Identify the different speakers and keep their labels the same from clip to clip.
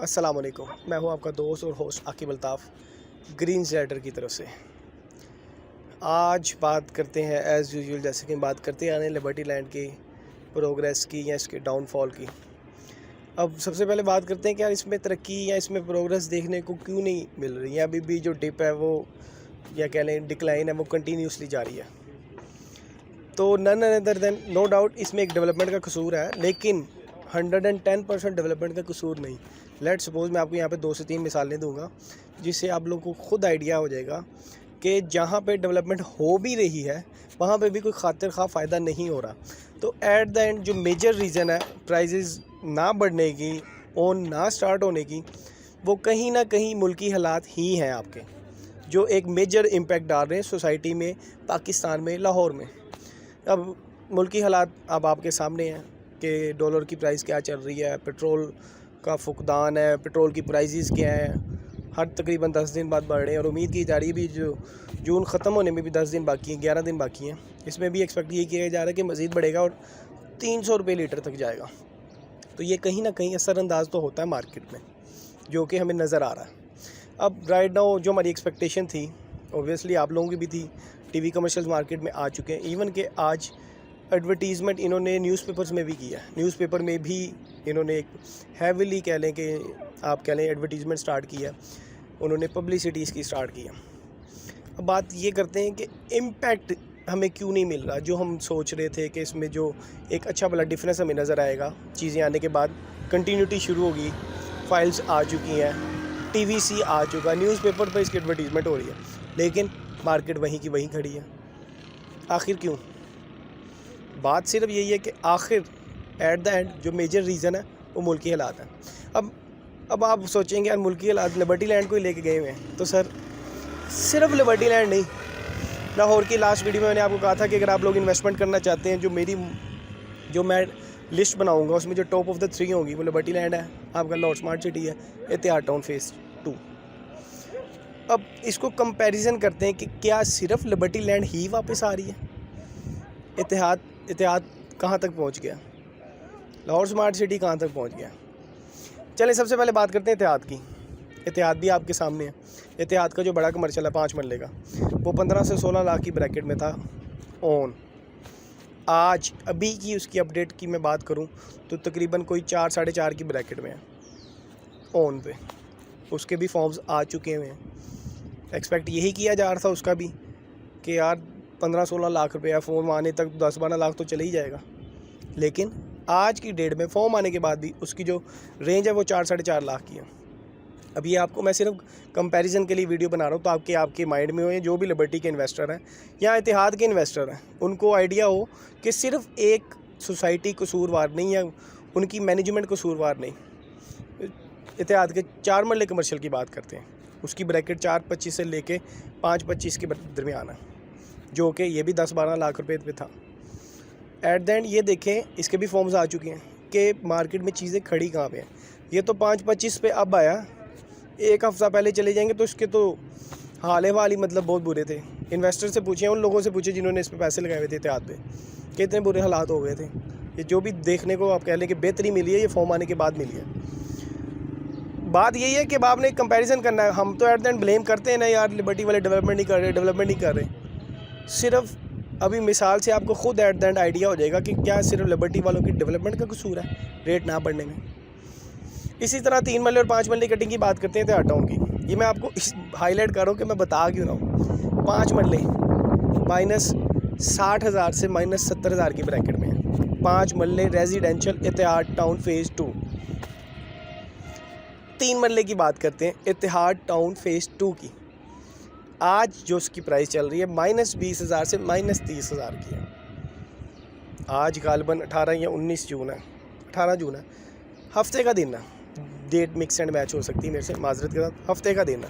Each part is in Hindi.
Speaker 1: अस्सलाम वालेकुम। मैं हूं आपका दोस्त और होस्ट आकिब अल्ताफ़ ग्रीन ज़ेडर की तरफ से। आज बात करते हैं एज़ यूजुअल, जैसे कि बात करते आ रहे हैं लिबर्टी लैंड की प्रोग्रेस की या इसके डाउनफॉल की। अब सबसे पहले बात करते हैं कि यार इसमें तरक्की या इसमें प्रोग्रेस देखने को क्यों नहीं मिल रही है। अभी भी जो डिप है वो, या कह लें डिक्लाइन है, वो कंटिन्यूसली जारी है। तो none other than, no doubt इसमें एक डेवलपमेंट का कसूर है, लेकिन 110% डेवलपमेंट का कसूर नहीं। लेट सपोज मैं आपको यहाँ पे 2 से 3 मिसालें दूंगा जिससे आप लोगों को खुद आइडिया हो जाएगा कि जहाँ पे डेवलपमेंट हो भी रही है वहाँ पे भी कोई खातिर खा फ़ायदा नहीं हो रहा। तो एट द एंड जो मेजर रीज़न है प्राइजेज़ ना बढ़ने की, ओन ना स्टार्ट होने की, वो कहीं ना कहीं मुल्की हालात ही हैं आपके, जो एक मेजर इम्पैक्ट डाल रहे हैं सोसाइटी में, पाकिस्तान में, लाहौर में। अब मुल्की हालात अब आपके सामने हैं कि डॉलर की प्राइस क्या चल रही है, पेट्रोल का फुकदान है, पेट्रोल की प्राइसेस क्या हैं, हर तकरीबन 10 दिन बाद बढ़ रहे हैं और उम्मीद की जा रही है भी जो जून ख़त्म होने में भी 10 दिन बाकी हैं, 11 दिन बाकी हैं, इसमें भी एक्सपेक्ट ये किया जा रहा है कि मज़ीद बढ़ेगा और 300 रुपये लीटर तक जाएगा। तो ये कहीं ना कहीं असरअंदाज तो होता है मार्केट में, जो कि हमें नज़र आ रहा है। अब राइट नाउ जो हमारी एक्सपेक्टेशन थी, ओब्वियसली आप लोगों की भी थी, टीवी कमर्शियल्स मार्केट में आ चुके हैं। इवन के आज एडवर्टीज़मेंट इन्होंने न्यूज़पेपर्स में भी किया, न्यूज़पेपर में भी इन्होंने एक हैविली कह लें कि आप कह लें एडवर्टीज़मेंट स्टार्ट किया, उन्होंने पब्लिसिटी इसकी स्टार्ट किया। अब बात ये करते हैं कि इम्पैक्ट हमें क्यों नहीं मिल रहा, जो हम सोच रहे थे कि इसमें जो एक अच्छा वाला डिफरेंस हमें नज़र आएगा चीज़ें आने के बाद, कंटिन्यूटी शुरू होगी, फाइल्स आ चुकी हैं, TVC आ चुका, न्यूज़पेपर पर इसकी एडवर्टीज़मेंट हो रही है, लेकिन मार्केट वहीं की वहीं खड़ी है। आखिर क्यों? बात सिर्फ यही है कि आखिर एट द एंड जो मेजर रीज़न है वो मुल्की हालात हैं। अब आप सोचेंगे यार मुल्की हालात लिबर्टी लैंड को ही लेके गए हुए हैं, तो सर सिर्फ लिबर्टी लैंड नहीं, लाहौर की लास्ट वीडियो में मैंने आपको कहा था कि अगर आप लोग इन्वेस्टमेंट करना चाहते हैं, जो मैं लिस्ट बनाऊंगा उसमें जो टॉप ऑफ द 3 होगी वो लिबर्टी लैंड है, आपका लाहौर स्मार्ट सिटी है, एहतियात टाउन फेज़ 2। अब इसको कंपैरिजन करते हैं कि क्या सिर्फ लिबर्टी लैंड ही वापस आ रही है, एहतियात कहाँ तक पहुँच गया, लाहौर स्मार्ट सिटी कहाँ तक पहुँच गया। चलिए सबसे पहले बात करते हैं एहतियात की। एहतियात भी आपके सामने है। एहतियात का जो बड़ा कमर्शियल है 5 मरले का, वो 15 से 16 लाख की ब्रैकेट में था ऑन। आज अभी की उसकी अपडेट की मैं बात करूं तो तकरीबन कोई 4 साढ़े 4 की ब्रैकेट में है ऑन पे। उसके भी फॉर्म्स आ चुके हुए हैं। एक्सपेक्ट यही किया जा रहा था उसका भी कि यार 15-16 लाख रुपया फॉर्म आने तक 10-12 लाख तो चले ही जाएगा, लेकिन आज की डेट में फॉर्म आने के बाद भी उसकी जो रेंज है वो 4 साढ़े 4 लाख की है। अब ये आपको मैं सिर्फ कंपैरिजन के लिए वीडियो बना रहा हूँ, तो आपके माइंड में हो, जो भी लिबर्टी के इन्वेस्टर हैं या इतिहाद के इन्वेस्टर हैं, उनको आइडिया हो कि सिर्फ एक सोसाइटी कसूरवार नहीं है, उनकी मैनेजमेंट कसूरवार नहीं। इतिहाद के 4 मरले कमर्शियल की बात करते हैं, उसकी ब्रैकेट 4.25 से लेके 5.25 के दरमियान है, जो कि ये भी 10-12 लाख रुपए पे था। एट द एंड ये देखें इसके भी फॉर्म्स आ चुके हैं कि मार्केट में चीज़ें खड़ी कहाँ पे हैं। ये तो 5.25 पे अब आया, एक हफ़्ता पहले चले जाएंगे तो इसके तो हाल वाल ही मतलब बहुत बुरे थे। इन्वेस्टर से पूछे, उन लोगों से पूछे जिन्होंने इस पर पैसे लगाए हुए थे एहतियात पे, कितने बुरे हालात हो गए थे। ये जो भी देखने को आप कह लें कि बेहतरी मिली है, ये फॉर्म आने के बाद मिली है। बात यही है कि अब आपने कंपैरिजन करना है। हम तो एट द एंड ब्लेम करते हैं ना यार लिबर्टी वाले डेवलपमेंट नहीं कर रहे। सिर्फ अभी मिसाल से आपको खुद एट द एंड आइडिया हो जाएगा कि क्या सिर्फ लिबर्टी वालों की डेवलपमेंट का कसूर है रेट ना बढ़ने में। इसी तरह 3 मरले और 5 मरले कटिंग की बात करते हैं एहतियात टाउन की। ये मैं आपको हाईलाइट कर रहा हूँ कि मैं बता क्यों रहा हूँ। 5 मरले -60,000 से -70,000 की ब्रैकेट में है। 5 मरले रेजिडेंशियल एहतियात टाउन फेज़ 2। 3 मरले की बात करते हैं एहतियात टाउन फेज़ 2 की। आज जो उसकी प्राइस चल रही है -20,000 से -30,000 की है। आज गालबन 18 या 19 जून है, 18 जून है, हफ्ते का दिन है। डेट मिक्स एंड मैच हो सकती है मेरे से, माजरत के साथ, हफ्ते का दिन है।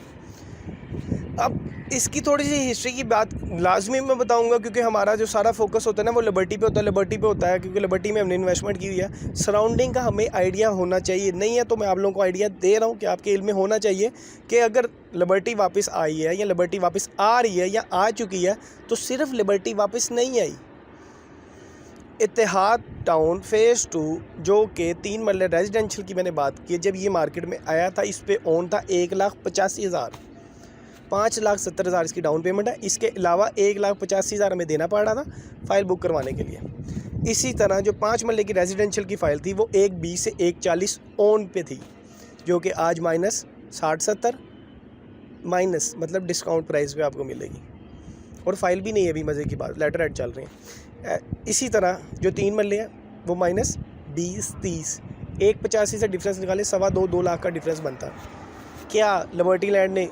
Speaker 1: अब इसकी थोड़ी सी हिस्ट्री की बात लाजमी मैं बताऊंगा, क्योंकि हमारा जो सारा फोकस होता है ना वो लिबर्टी पे होता है, क्योंकि लिबर्टी में हमने इन्वेस्टमेंट की हुई है। सराउंडिंग का हमें आइडिया होना चाहिए, नहीं है तो मैं आप लोगों को आइडिया दे रहा हूँ कि आपके इल्म में होना चाहिए कि अगर लिबर्टी वापस आई है या लिबर्टी वापस आ रही है या आ चुकी है, तो सिर्फ लिबर्टी वापस नहीं आई, इत्तेहाद टाउन फेज़ 2 जो कि 3 मरले रेजिडेंशियल की मैंने बात की, जब ये मार्केट में आया था इस पे ओन था 1,85,000, 5,70,000 इसकी डाउन पेमेंट है। इसके अलावा 1,85,000 हमें देना पड़ रहा था फ़ाइल बुक करवाने के लिए। इसी तरह जो 5 मरले की रेजिडेंशियल की फ़ाइल थी वो 1,20 से 1,40 ओन पे थी, जो कि आज माइनस 60-70 माइनस मतलब डिस्काउंट प्राइस पे आपको मिलेगी। और फाइल भी नहीं है अभी, मज़े की बात, लेटर हेड चल रहे हैं। इसी तरह जो 3 मरले हैं वो माइनस 20-30, 1,85 से डिफरेंस निकाले 2.25-2 लाख का डिफरेंस बनता। क्या लिबर्टी लैंड ने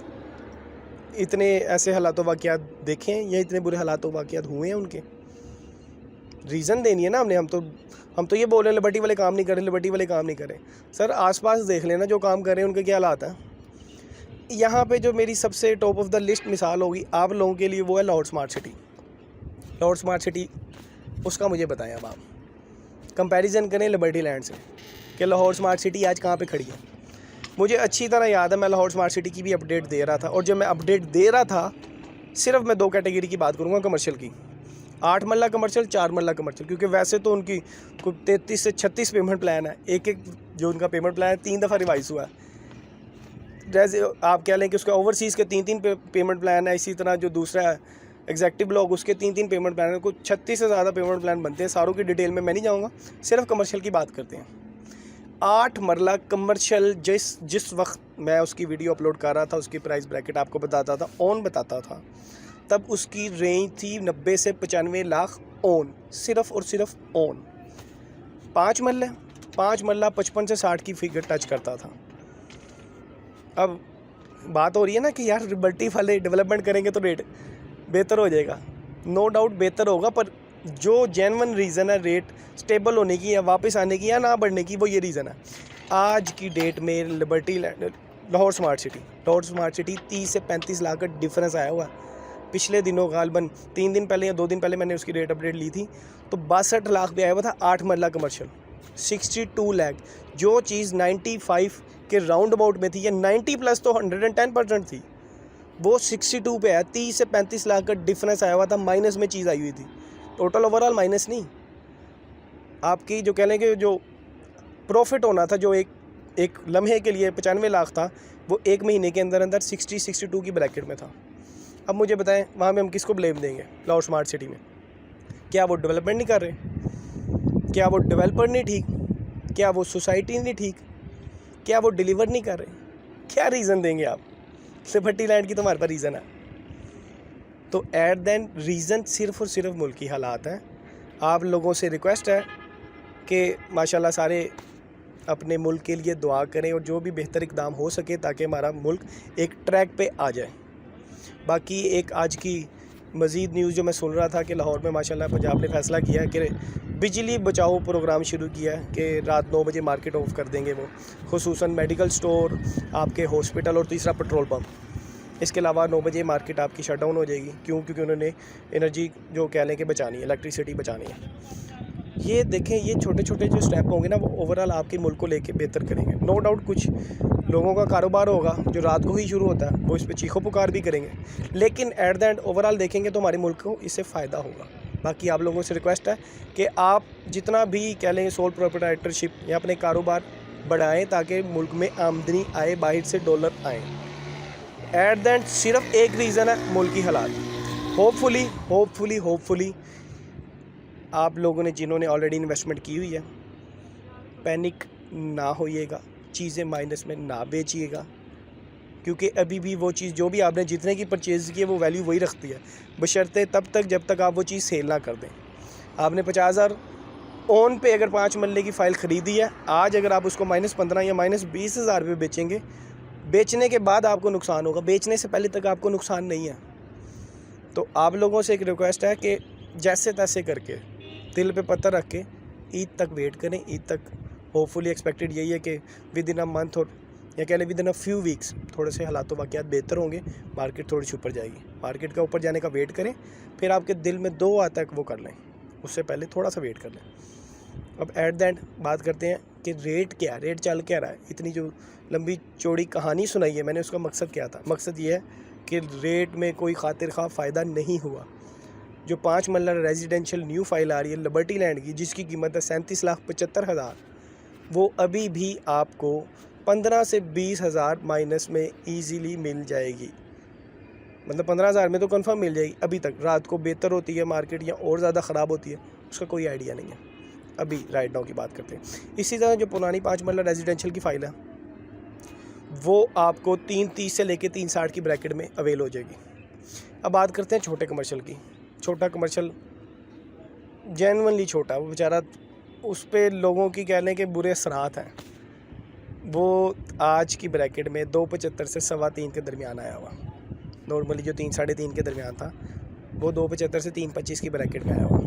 Speaker 1: इतने ऐसे हालातों वाक़यात देखे हैं या इतने बुरे हालातों वाक़यात हुए हैं उनके? रीज़न देनी है ना हमने। हम तो ये बोल रहे हैं लिबर्टी वाले काम नहीं करें, लिबर्टी वाले काम नहीं करें। सर आसपास देख लेना जो काम कर रहे हैं उनके क्या हालात हैं। यहाँ पे जो मेरी सबसे टॉप ऑफ द लिस्ट मिसाल होगी आप लोगों के लिए वो है Lahore smart city. Lahore smart city उसका मुझे बताएं, अब आप कंपैरिजन करें लिबर्टी लैंड से कि लाहौर स्मार्ट सिटी आज कहाँ पे खड़ी है। मुझे अच्छी तरह याद है मैं लाहौर स्मार्ट सिटी की भी अपडेट दे रहा था, और जब मैं अपडेट दे रहा था सिर्फ मैं 2 कैटेगरी की बात करूँगा कमर्शियल की, 8 मरला कमर्शियल, 4 मरला कमर्शियल, क्योंकि वैसे तो उनकी 33 से 36 पेमेंट प्लान है। एक जो उनका पेमेंट प्लान है 3 दफ़ा रिवाइज हुआ है। जैसे आप कह लें कि उसका ओवरसीज़ के 3 पेमेंट प्लान है। इसी तरह जो दूसरा है एग्जैक्टिव ब्लॉक उसके 3 पेमेंट प्लान है। कुछ 36 से ज़्यादा पेमेंट प्लान बनते हैं, सारों की डिटेल में मैं नहीं जाऊँगा, सिर्फ कमर्शियल की बात करते हैं। 8 मरला कमर्शियल जिस वक्त मैं उसकी वीडियो अपलोड कर रहा था उसकी प्राइस ब्रैकेट आपको बताता था, ऑन बताता था, तब उसकी रेंज थी 90 से 95 लाख ऑन, सिर्फ और सिर्फ ऑन। 5 मरला 55 से 60 की फिगर टच करता था। अब बात हो रही है ना कि यार लिबर्टी वाले डेवलपमेंट करेंगे तो रेट बेहतर हो जाएगा। नो डाउट बेहतर होगा, पर जो जेन्युइन रीज़न है रेट स्टेबल होने की या वापस आने की या ना बढ़ने की, वो ये रीज़न है। आज की डेट में लिबर्टी लाहौर स्मार्ट सिटी 30 से 35 लाख का डिफरेंस आया हुआ है। पिछले दिनों गालबन 3 दिन पहले या 2 दिन पहले मैंने उसकी रेट अपडेट ली थी तो 62 लाख पे आया हुआ था 8 मरला कमर्शियल, 62 लाख। जो चीज़ 95 के राउंड अबाउट में थी या 90 प्लस तो 110% थी, वो 62 पे है। 30 से 35 लाख का डिफरेंस आया हुआ था, माइनस में चीज़ आई हुई थी। टोटल ओवरऑल माइनस नहीं, आपकी जो कह लें कि जो प्रॉफिट होना था जो एक लम्हे के लिए 95 लाख था, वो 1 महीने के अंदर अंदर 60-62 की ब्रैकेट में था। अब मुझे बताएं वहाँ में हम किसको ब्लेम देंगे? लाहौर स्मार्ट सिटी में क्या वो डेवलपमेंट नहीं कर रहे? क्या वो डेवलपर नहीं ठीक? क्या वो सोसाइटी नहीं ठीक? क्या वो डिलीवर नहीं कर रहे? क्या रीज़न देंगे आप? लिबर्टी लैंड की तो हमारे पास रीज़न है। तो एट देन रीज़न सिर्फ़ और सिर्फ मुल्की हालात हैं। आप लोगों से रिक्वेस्ट है कि माशाल्लाह सारे अपने मुल्क के लिए दुआ करें और जो भी बेहतर इक़दाम हो सके ताकि हमारा मुल्क एक ट्रैक पे आ जाए। बाकी एक आज की मज़ीद न्यूज़ जो मैं सुन रहा था कि लाहौर में माशाल्लाह पंजाब ने फ़ैसला किया कि बिजली बचाओ प्रोग्राम शुरू किया है कि रात 9 बजे मार्केट ऑफ कर देंगे वो, खुसूसन मेडिकल स्टोर, आपके हॉस्पिटल और तीसरा पेट्रोल पम्प। इसके अलावा 9 बजे मार्केट आपकी शट डाउन हो जाएगी। क्यों? क्योंकि उन्होंने एनर्जी जो कह लें कि बचानी है, इलेक्ट्रिसिटी बचानी है। ये देखें, ये छोटे छोटे जो स्टेप होंगे ना वो ओवरऑल आपके मुल्क को लेके बेहतर करेंगे। नो डाउट कुछ लोगों का कारोबार होगा जो रात को ही शुरू होता है, वो इस पर चीखो पुकार भी करेंगे, लेकिन एट द एंड ओवरऑल देखेंगे तो हमारे मुल्क को इससे फ़ायदा होगा। बाकी आप लोगों से रिक्वेस्ट है कि आप जितना भी कह लें सोल प्रोप्राइटरशिप या अपने कारोबार बढ़ाएँ ताकि मुल्क में आमदनी आए, बाहर से डॉलर आएँ। एट द एंड सिर्फ एक रीज़न है, मुल्की हालात। होपफुली आप लोगों ने जिन्होंने ऑलरेडी इन्वेस्टमेंट की हुई है पैनिक ना होइएगा, चीज़ें माइनस में ना बेचिएगा, क्योंकि अभी भी वो चीज़ जो भी आपने जितने की परचेज़ की है वो वैल्यू वही रखती है, बशर्ते तब तक जब तक आप वो चीज़ सेल ना कर दें। आपने 50,000 ऑन पे अगर 5 मरले की फ़ाइल ख़रीदी है, आज अगर आप उसको -15 या -20,000 पे बेचेंगे, बेचने के बाद आपको नुकसान होगा, बेचने से पहले तक आपको नुकसान नहीं है। तो आप लोगों से एक रिक्वेस्ट है कि जैसे तैसे करके दिल पे पत्थर रख के ईद तक वेट करें। ईद तक होपफुली एक्सपेक्टेड यही है कि विद इन अ मंथ और या कह लें with in a few weeks थोड़े से हालात वाक़यात बेहतर होंगे, मार्केट थोड़ी सी ऊपर जाएगी। मार्केट का ऊपर जाने का वेट करें, फिर आपके दिल में दुआ तक वो कर लें, उससे पहले थोड़ा सा वेट कर लें। अब एट द एंड बात करते हैं कि रेट क्या, रेट चल क्या रहा है। इतनी जो लंबी चौड़ी कहानी सुनाई है मैंने, उसका मकसद क्या था? मकसद ये है कि रेट में कोई खातिर खा फ़ायदा नहीं हुआ। जो 5 मरला रेजिडेंशियल न्यू फाइल आ रही है लिबर्टी लैंड की, जिसकी कीमत है 37,75,000, वो अभी भी आपको 15 से 20,000 माइनस में ईजीली मिल जाएगी। मतलब 15,000 में तो कंफर्म मिल जाएगी। अभी तक रात को बेहतर होती है मार्केट या और ज़्यादा ख़राब होती है, उसका कोई आइडिया नहीं है। अभी राइट नाउ की बात करते हैं। इसी तरह जो पुरानी 5 मरला रेजिडेंशियल की फ़ाइल है वो आपको 330 से लेके 360 की ब्रैकेट में अवेल हो जाएगी। अब बात करते हैं छोटे कमर्शियल की। छोटा कमर्शियल जेन्युइनली छोटा, वो बेचारा उस पर लोगों की कह लें कि बुरे असरात हैं। वो आज की ब्रैकेट में 2.75 से 3.25 के दरमियान आया हुआ। नॉर्मली जो 3 साढ़े 3 के दरमियान था वो 2.75 से 3.25 की ब्रैकेट में आया हुआ।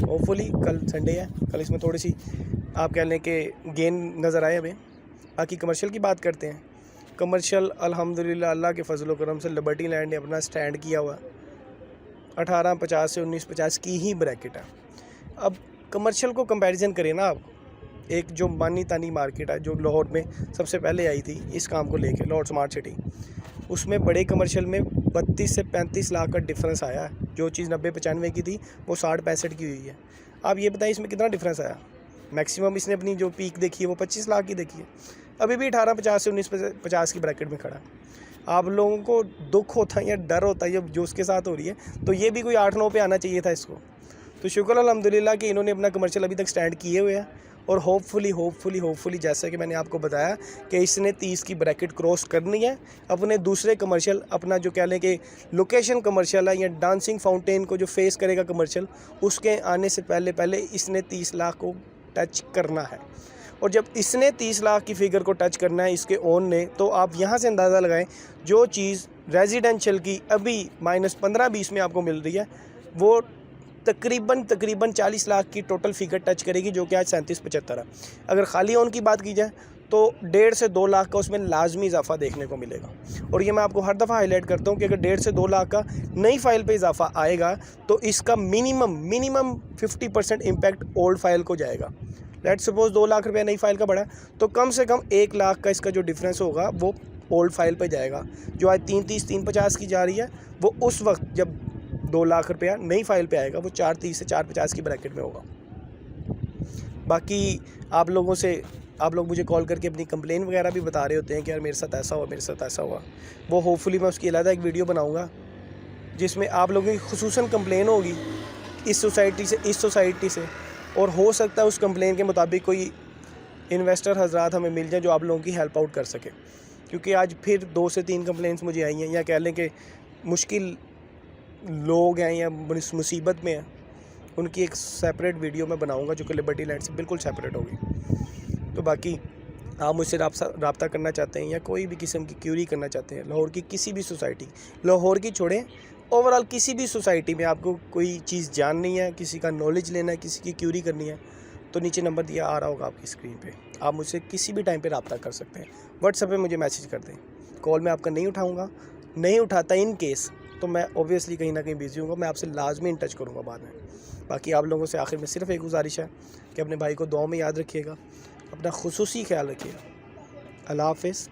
Speaker 1: होपफुली कल संडे है, कल इसमें थोड़ी सी आप कह लें कि गेन नज़र आए हमें। बाकी कमर्शियल की बात करते हैं। कमर्शियल अल्हम्दुलिल्लाह अल्लाह के फजल करम से लिबर्टी लैंड ने अपना स्टैंड किया हुआ 1850 से 1950 की ही ब्रैकेट है। अब कमर्शियल को कंपैरिजन करें ना आप, एक जो मानी तानी मार्केट है जो लाहौर में सबसे पहले आई थी इस काम को लेके, लाहौर स्मार्ट सिटी, उसमें बड़े कमर्शियल में 32 से 35 लाख का डिफरेंस आया है। जो चीज़ 90-95 की थी वो 60-65 की हुई है। आप ये बताइए इसमें कितना डिफरेंस आया। मैक्सिमम इसने अपनी जो पीक देखी है वो 25 लाख की देखी है, अभी भी 1850 से 1950 की ब्रैकेट में खड़ा है। आप लोगों को दुख होता है या डर होता है जो उसके साथ हो रही है, तो ये भी कोई 8-9 पे आना चाहिए था इसको। तो शुक्र अल्हम्दुलिल्लाह कि इन्होंने अपना कमर्शियल अभी तक स्टैंड किए हुए हैं और होपफुली जैसा कि मैंने आपको बताया कि इसने 30 की ब्रैकेट क्रॉस करनी है। अपने दूसरे कमर्शियल, अपना जो कह लें कि लोकेशन कमर्शियल है या डांसिंग फाउंटेन को जो फेस करेगा कमर्शियल, उसके आने से पहले इसने 30 लाख को टच करना है। और जब इसने 30 लाख की फिगर को टच करना है इसके ओन ने, तो आप यहाँ से अंदाज़ा लगाएं जो चीज़ रेजिडेंशियल की अभी -15-20 में आपको मिल रही है वो तकरीबन 40 लाख की टोटल फिगर टच करेगी, जो कि आज 37-75 है। अगर खाली ओन की बात की जाए तो 1.5 से 2 लाख का उसमें लाजमी इजाफा देखने को मिलेगा। और ये मैं आपको हर दफ़ा हाईलाइट करता हूँ कि अगर 1.5 से 2 लाख का नई फाइल पे इजाफा आएगा तो इसका मिनिमम 50% इम्पैक्ट ओल्ड फाइल को जाएगा। लेट्स सपोज 2 लाख रुपया नई फाइल का बढ़ा तो कम से कम 1 लाख का इसका जो डिफरेंस होगा वो ओल्ड फाइल पे जाएगा। जो आज 330-350 की जा रही है वो उस वक्त जब 2 लाख रुपया नई फाइल पे आएगा वो 430 से 450 की ब्रैकेट में होगा। बाकी आप लोग मुझे कॉल करके अपनी कंप्लेन वगैरह भी बता रहे होते हैं कि यार मेरे साथ ऐसा हुआ, मेरे साथ ऐसा हुआ। वो होपफुली मैं उसकी अलग एक वीडियो बनाऊंगा जिसमें आप लोगों की खुसूसन कंप्लेन होगी इस सोसाइटी से, और हो सकता है उस कंप्लेन के मुताबिक कोई इन्वेस्टर हजरात हमें मिल जाए जो आप लोगों की हेल्प आउट कर सके। क्योंकि आज फिर 2 से 3 कंप्लेंट्स मुझे आई हैं, या कह लें कि मुश्किल लोग हैं या मुसीबत में हैं, उनकी एक सेपरेट वीडियो मैं बनाऊंगा जो कि लिबर्टी लैंड से बिल्कुल सेपरेट होगी। तो बाकी आप मुझसे रब्ता करना चाहते हैं या कोई भी किस्म की क्यूरी करना चाहते हैं लाहौर की किसी भी सोसाइटी, लाहौर की छोड़ें ओवरऑल किसी भी सोसाइटी में आपको कोई चीज़ जाननी है, किसी का नॉलेज लेना है, किसी की क्यूरी करनी है, तो नीचे नंबर दिया आ रहा होगा आपकी स्क्रीन पे। आप मुझसे किसी भी टाइम पे रब्ता कर सकते हैं। व्हाट्सएप पे मुझे मैसेज कर दें। कॉल मैं आपका नहीं उठाऊँगा, नहीं उठाता इन केस तो मैं ऑब्वियसली कहीं ना कहीं बिजी हूँगा, मैं आपसे लाजमी इन टच करूँगा बाद में। बाकी आप लोगों से आखिर में सिर्फ एक गुजारिश है कि अपने भाई को दुआ में याद रखिएगा, अपना खुसूसी ख्याल रखिएगा। अल्लाह हाफ़िज़।